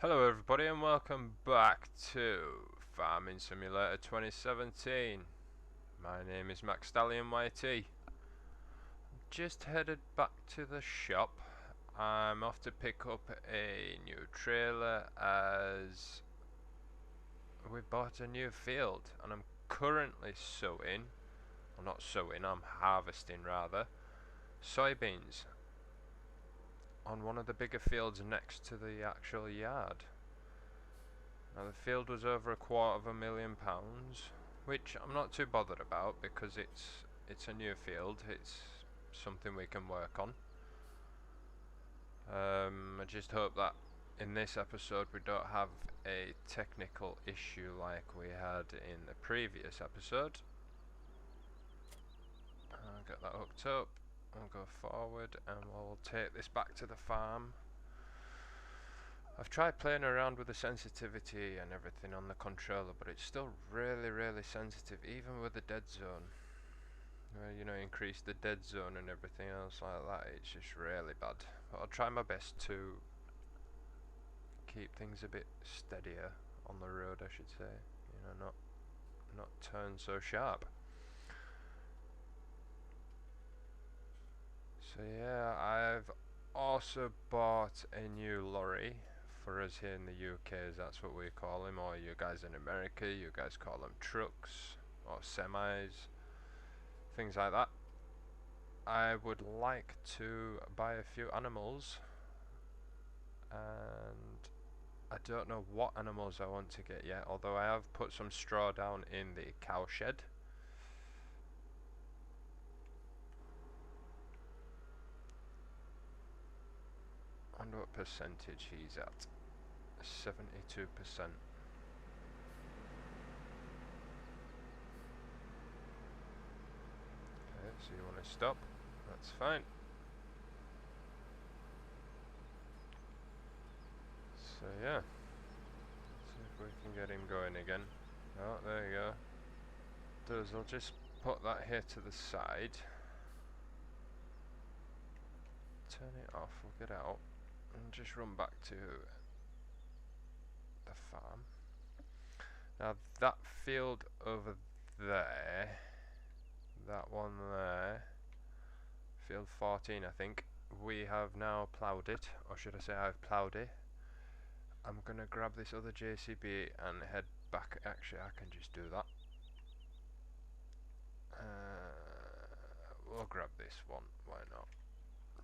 Hello everybody and welcome back to Farming Simulator 2017. My name is McSTALLION YT. Just headed back to the shop. I'm off to pick up a new trailer as we bought a new field and I'm currently sowing, or not sowing, I'm harvesting rather, soybeans on one of the bigger fields next to the actual yard. Now the field was over £250,000, which I'm not too bothered about because it's a new field. It's something we can work on. I just hope that in this episode we don't have a technical issue like we had in the previous episode. I'll get that hooked up. I'll go forward and we'll take this back to the farm. I've tried playing around with the sensitivity and everything on the controller, but it's still really sensitive, even with the dead zone. You know, increase the dead zone and everything else like that, it's just really bad. But I'll try my best to keep things a bit steadier on the road, I should say. You know, not turn so sharp. So yeah, I've also bought a new lorry for us here in the UK, as that's what we call them, or you guys in America, you guys call them trucks or semis, things like that. I would like to buy a few animals, and I don't know what animals I want to get yet, although I have put some straw down in the cow shed. I wonder what percentage he's at. 72%. Okay, so you want to stop? That's fine. So yeah, see if we can get him going again. Oh, there you go. I'll just put that here to the side. Turn it off, we'll get out and just run back to the farm. Now that field over there, that one there, field 14 I think, we have now ploughed it, or should I say I've ploughed it. I'm gonna grab this other JCB and head back. Actually I can just do that. We'll grab this one, why not?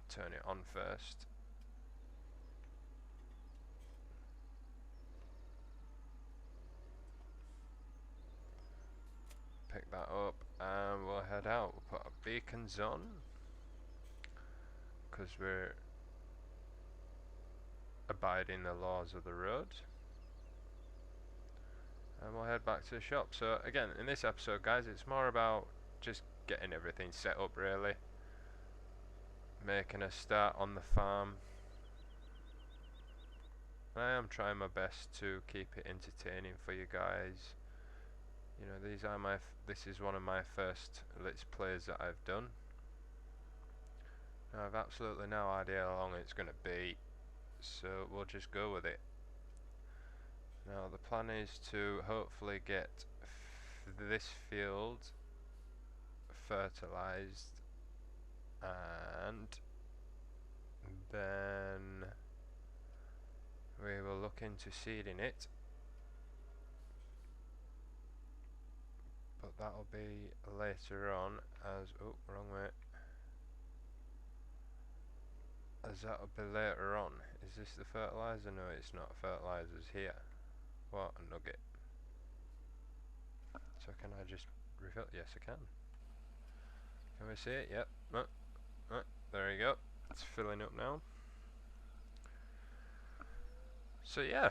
Turn it on first. Pick that up and we'll head out. We'll put our beacons on because we're abiding the laws of the road, and we'll head back to the shop. So again, in this episode guys, it's more about just getting everything set up really, making a start on the farm. I am trying my best to keep it entertaining for you guys. You know, this is one of my first Let's Plays that I've done. Now, I've absolutely no idea how long it's going to be, so we'll just go with it. Now the plan is to hopefully get this field fertilized, and then we will look into seeding it. But that'll be later on, as oh, wrong way. As that'll be later on. Is this the fertilizer? No, it's not. Fertilizer's here. What a nugget. So can I just refill? Yes, I can. Can we see it? Yep. There you go. It's filling up now. So yeah.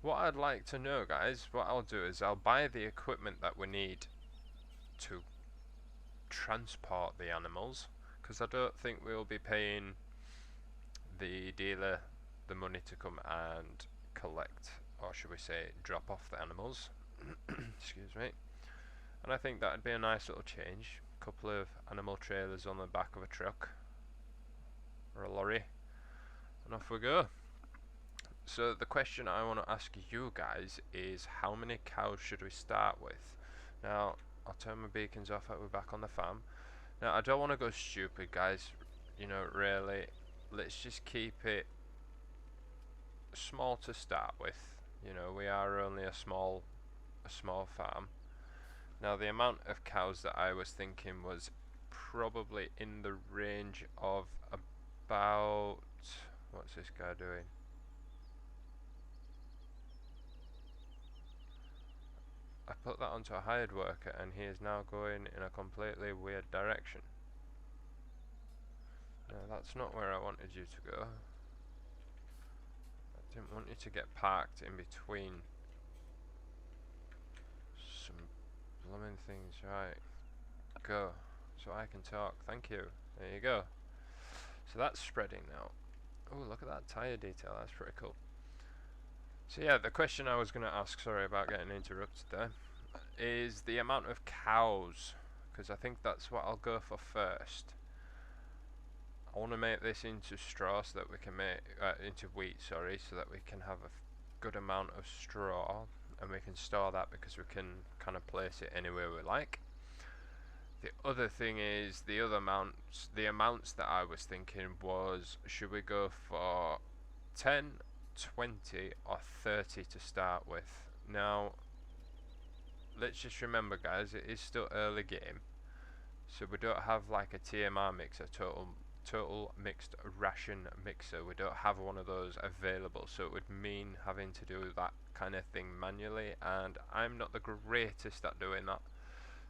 What I'd like to know guys, what I'll do is I'll buy the equipment that we need to transport the animals, because I don't think we'll be paying the dealer the money to come and collect, or should we say drop off the animals. Excuse me. And I think that'd be a nice little change. A couple of animal trailers on the back of a truck or a lorry, and off we go. So the question I want to ask you guys is, how many cows should we start with? Now, I'll turn my beacons off that we're back on the farm. Now, I don't want to go stupid, guys. You know, really, let's just keep it small to start with. You know, we are only a small farm. Now, the amount of cows that I was thinking was probably in the range of about, what's this guy doing? I put that onto a hired worker and he is now going in a completely weird direction. No, that's not where I wanted you to go. I didn't want you to get parked in between some blooming things. Right, go. So I can talk. Thank you. There you go. So that's spreading now. Oh, look at that tyre detail. That's pretty cool. So yeah, the question I was going to ask, sorry about getting interrupted there, is the amount of cows, because I think that's what I'll go for first. I want to make this into straw so that we can make, into wheat, sorry, so that we can have a good amount of straw and we can store that because we can kind of place it anywhere we like. The other thing is the amounts that I was thinking was, should we go for 10, 20 or 30 to start with? Now, let's just remember, guys, it is still early game, so we don't have like a TMR mixer, total mixed ration mixer. We don't have one of those available, so it would mean having to do that kind of thing manually, and I'm not the greatest at doing that.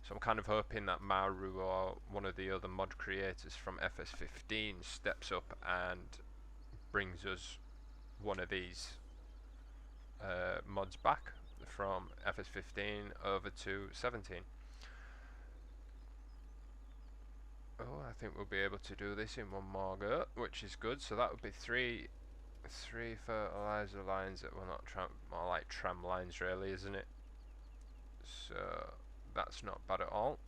So I'm kind of hoping that Maru or one of the other mod creators from FS15 steps up and brings us one of these mods back from FS15 over to 17. Oh, I think we'll be able to do this in one more go, which is good. So that would be three fertiliser lines that will not more like tram lines, really, isn't it? So that's not bad at all.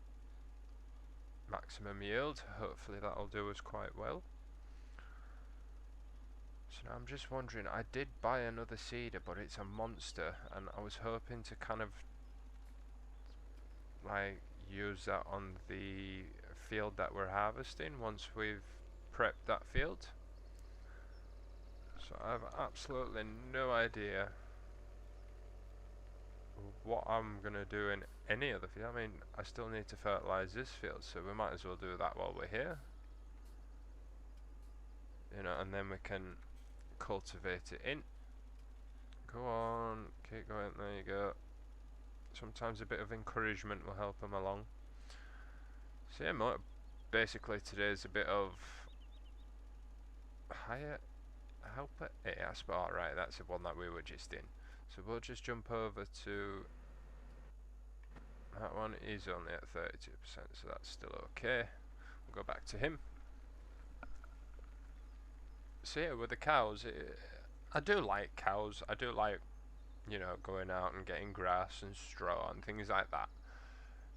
Maximum yield, hopefully that'll do us quite well. So now I'm just wondering, I did buy another seeder, but it's a monster, and I was hoping to kind of like use that on the field that we're harvesting once we've prepped that field. So I have absolutely no idea what I'm gonna do in any other field. I mean, I still need to fertilize this field, so we might as well do that while we're here, you know, and then we can cultivate it in. Go on, keep going, there you go. Sometimes a bit of encouragement will help them along. So yeah, basically today's a bit of higher helper. Yeah, spot, right, that's the one that we were just in. So we'll just jump over to that one. Is only at 32%, so that's still okay. We'll go back to him. So yeah, with the cows, I do like cows. I do like, you know, going out and getting grass and straw and things like that.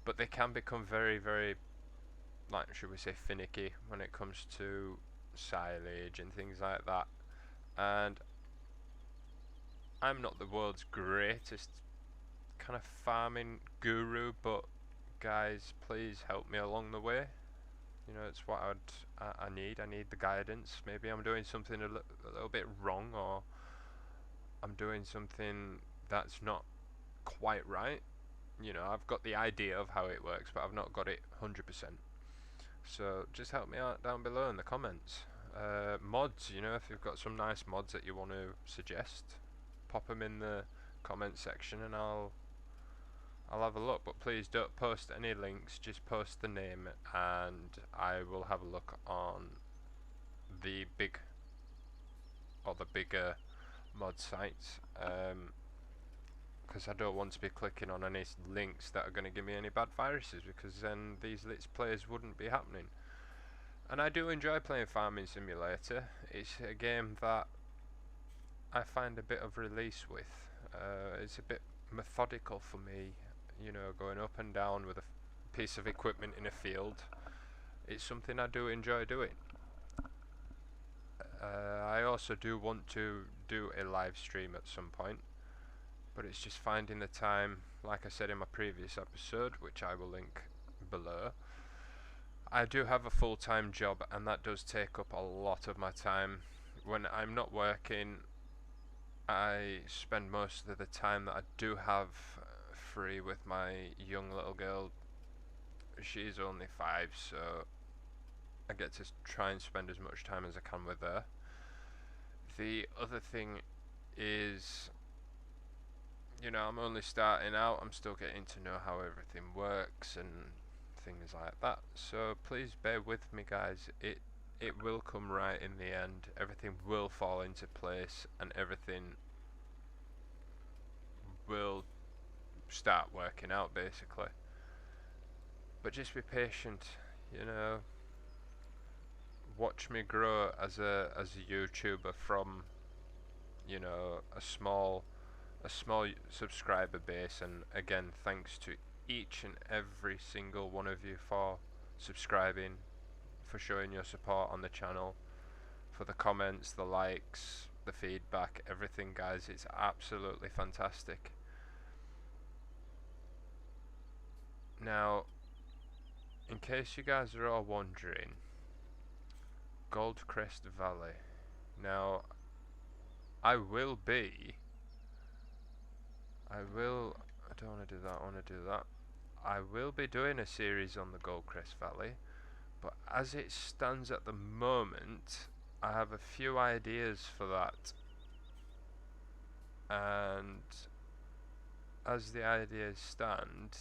But they can become very, very, like, should we say, finicky when it comes to silage and things like that. And I'm not the world's greatest kind of farming guru, but guys, please help me along the way. You know, it's what I need. I need the guidance. Maybe I'm doing something a little bit wrong, or I'm doing something that's not quite right. You know, I've got the idea of how it works, but I've not got it 100%. So just help me out down below in the comments. Mods, you know, if you've got some nice mods that you want to suggest, pop them in the comment section and I'll have a look. But please don't post any links, just post the name and I will have a look on the bigger mod sites, because I don't want to be clicking on any links that are going to give me any bad viruses, because then these Let's Plays wouldn't be happening. And I do enjoy playing Farming Simulator. It's a game that I find a bit of release with. It's a bit methodical for me, you know, going up and down with a piece of equipment in a field. It's something I do enjoy doing. I also do want to do a live stream at some point, but it's just finding the time. Like I said in my previous episode, which I will link below, I do have a full-time job, and that does take up a lot of my time. When I'm not working, I spend most of the time that I do have free with my young little girl. She's only 5, so I get to try and spend as much time as I can with her. The other thing is, you know, I'm only starting out. I'm still getting to know how everything works and things like that. So please bear with me, guys. It will come right in the end. Everything will fall into place, and everything will start working out, basically. But just be patient, you know. Watch me grow as a YouTuber from, you know, a small subscriber base. And again, thanks to each and every single one of you for subscribing, for showing your support on the channel, for the comments, the likes, the feedback, everything, guys. It's absolutely fantastic. Now, in case you guys are all wondering, Goldcrest Valley. Now, I don't want to do that, I want to do that. I will be doing a series on the Goldcrest Valley, but as it stands at the moment, I have a few ideas for that. And as the ideas stand,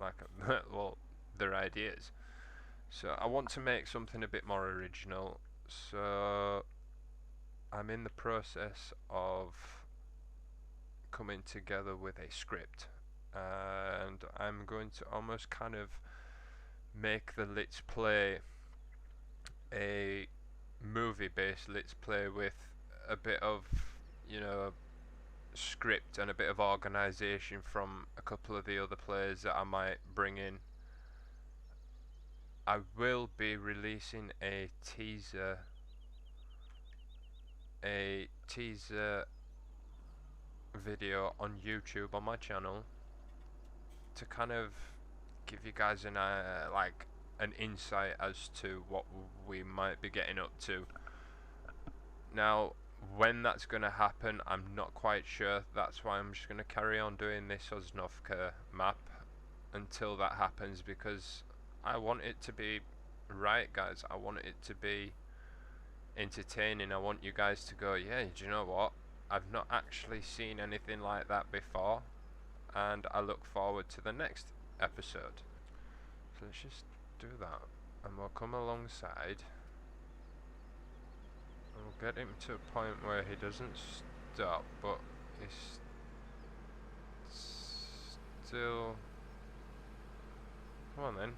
like, well, they're ideas. So I want to make something a bit more original. So I'm in the process of coming together with a script, and I'm going to almost kind of make the Let's Play a movie-based Let's Play with a bit of, you know, script and a bit of organisation from a couple of the other players that I might bring in. I will be releasing a teaser video on YouTube on my channel to kind of give you guys an like an insight as to what we might be getting up to. Now, when that's going to happen, I'm not quite sure. That's why I'm just going to carry on doing this Sosnovka map until that happens, because I want it to be right, guys. I want it to be entertaining. I want you guys to go, yeah, do you know what? I've not actually seen anything like that before, and I look forward to the next episode. So let's just do that, and we'll come alongside, and we'll get him to a point where he doesn't stop, but he's still... Come on then.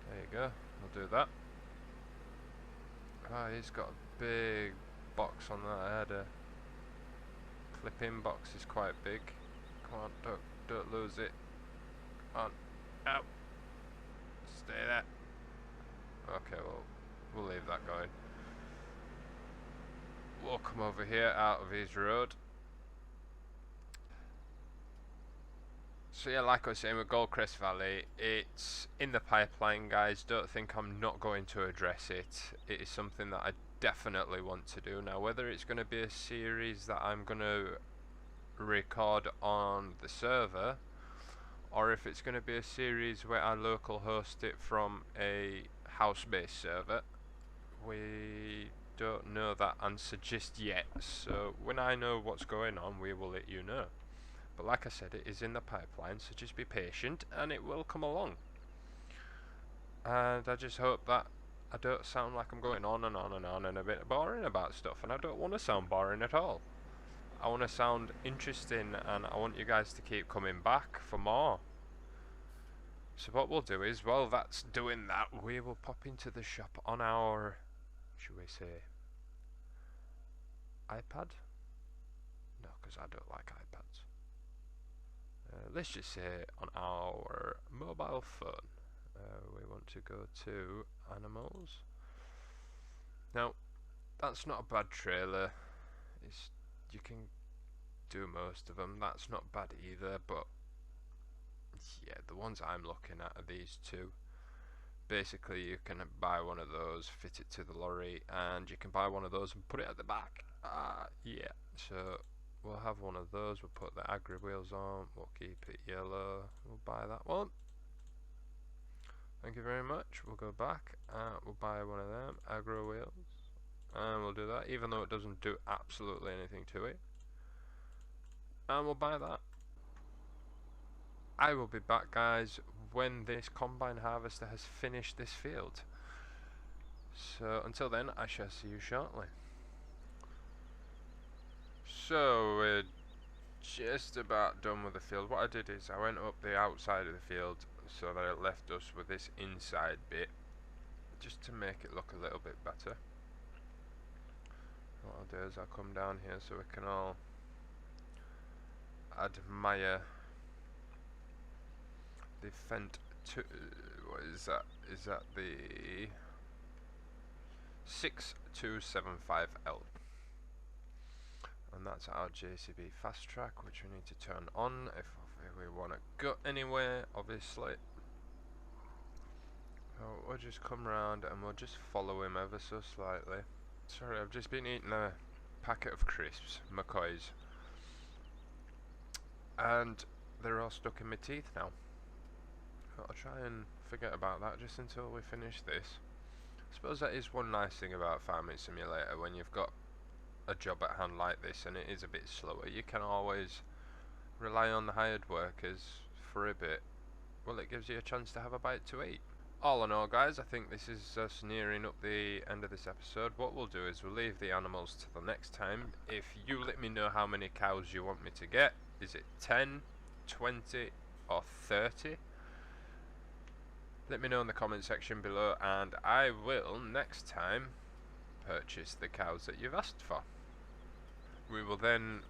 There you go, we'll do that. Ah, he's got a big box on that header. Clip-in box is quite big. Come on, don't lose it. Come on, out. Stay there. Okay, well, we'll leave that going. We'll come over here out of his road. So yeah, like I was saying with Goldcrest Valley, it's in the pipeline, guys. Don't think I'm not going to address it. It is something that I definitely want to do. Now, whether it's going to be a series that I'm going to record on the server, or if it's going to be a series where I local host it from a house-based server, we don't know that answer just yet. So when I know what's going on, we will let you know. But like I said, it is in the pipeline, so just be patient and it will come along. And I just hope that I don't sound like I'm going on and on and on and a bit boring about stuff, and I don't want to sound boring at all. I want to sound interesting, and I want you guys to keep coming back for more. So what we'll do is, while that's doing that, we will pop into the shop on our, should we say, iPad? No, because I don't like iPads. Let's just say on our mobile phone. We want to go to animals. Now, that's not a bad trailer. You can do most of them. That's not bad either, but yeah, the ones I'm looking at are these two. Basically, you can buy one of those, fit it to the lorry, and you can buy one of those and put it at the back. Yeah, so we'll have one of those. We'll put the agri wheels on. We'll keep it yellow. We'll buy that one. Thank you very much. We'll go back. We'll buy one of them agri wheels, and we'll do that, even though it doesn't do absolutely anything to it. And we'll buy that. I will be back, guys, when this combine harvester has finished this field. So until then, I shall see you shortly. So we're just about done with the field. What I did is I went up the outside of the field so that it left us with this inside bit, just to make it look a little bit better. What I'll do is I'll come down here so we can all admire the Fent to what is that? Is that the 6275L? And that's our JCB fast track, which we need to turn on if we want to go anywhere, obviously. So we'll just come round and we'll just follow him ever so slightly. Sorry, I've just been eating a packet of crisps, McCoys, and they're all stuck in my teeth now. I'll try and forget about that just until we finish this. I suppose that is one nice thing about Farming Simulator. When you've got a job at hand like this and it is a bit slower, you can always rely on the hired workers for a bit. Well, it gives you a chance to have a bite to eat. All in all, guys, I think this is us nearing up the end of this episode. What we'll do is we'll leave the animals to the next time. If you let me know how many cows you want me to get, is it 10, 20 or 30? Let me know in the comment section below, and I will next time purchase the cows that you've asked for. We will then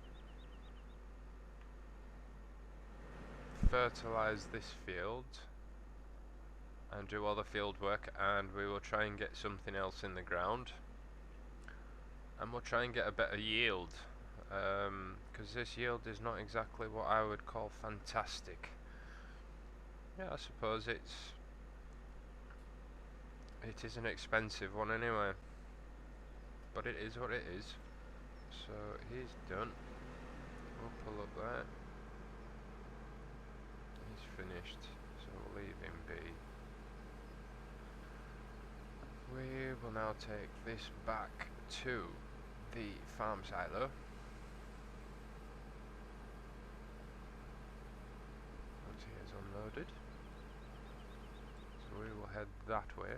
fertilise this field and do all the field work, and we will try and get something else in the ground, and we'll try and get a better yield, because this yield is not exactly what I would call fantastic. Yeah, I suppose it is an expensive one anyway, but it is what it is. So he's done. We'll pull up there. He's finished, so we'll leave him be. We will now take this back to the farm silo. Once he is unloaded, so we will head that way.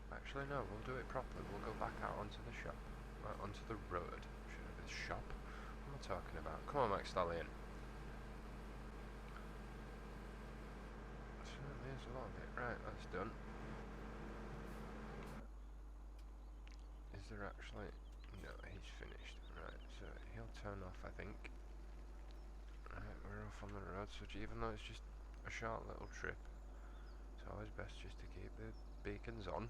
Actually, no, we'll do it properly. We'll go back out onto the shop, onto the road. Should have been shop. What am I talking about? Come on, McSTALLION. Certainly is a lot of it. Right, that's done. Is there actually? No, he's finished. Right, so he'll turn off, I think. Right, we're off on the road. So even though it's just a short little trip, it's always best just to keep the beacons on.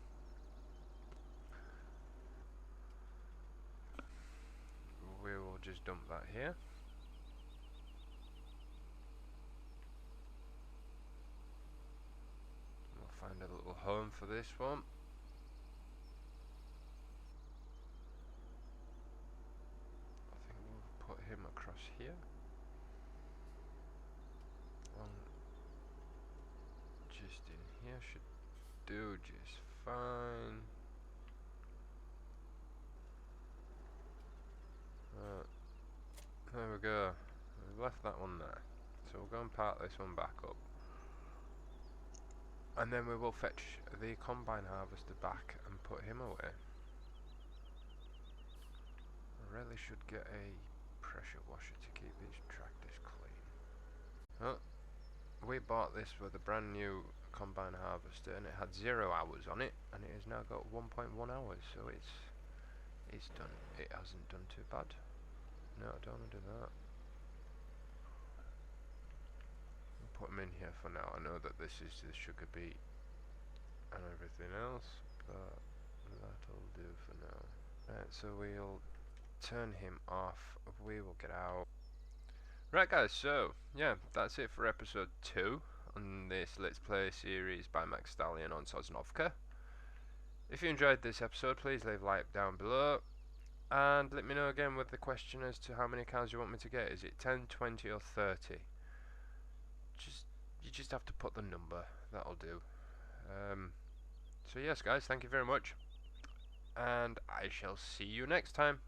We will just dump that here. We'll find a little home for this one. I think we'll put him across here. One just in here should do just fine. There we go. We've left that one there. So we'll go and park this one back up. And then we will fetch the combine harvester back and put him away. I really should get a pressure washer to keep these tractors clean. Well, we bought this with a brand new combine harvester and it had 0 hours on it, and it has now got 1.1 hours, so it's done. It hasn't done too bad. No, I don't want to do that. I'll put them in here for now. I know that this is the sugar beet and everything else, but That'll do for now. Right, so we'll turn him off. We will get out. Right guys, so yeah, that's it for episode 2 on this Let's Play series by McSTALLION on Sosnovka. If you enjoyed this episode, please leave a like down below. And let me know again with the question as to how many cars you want me to get. Is it 10, 20 or 30? You just have to put the number. That'll do. So yes guys, thank you very much. And I shall see you next time.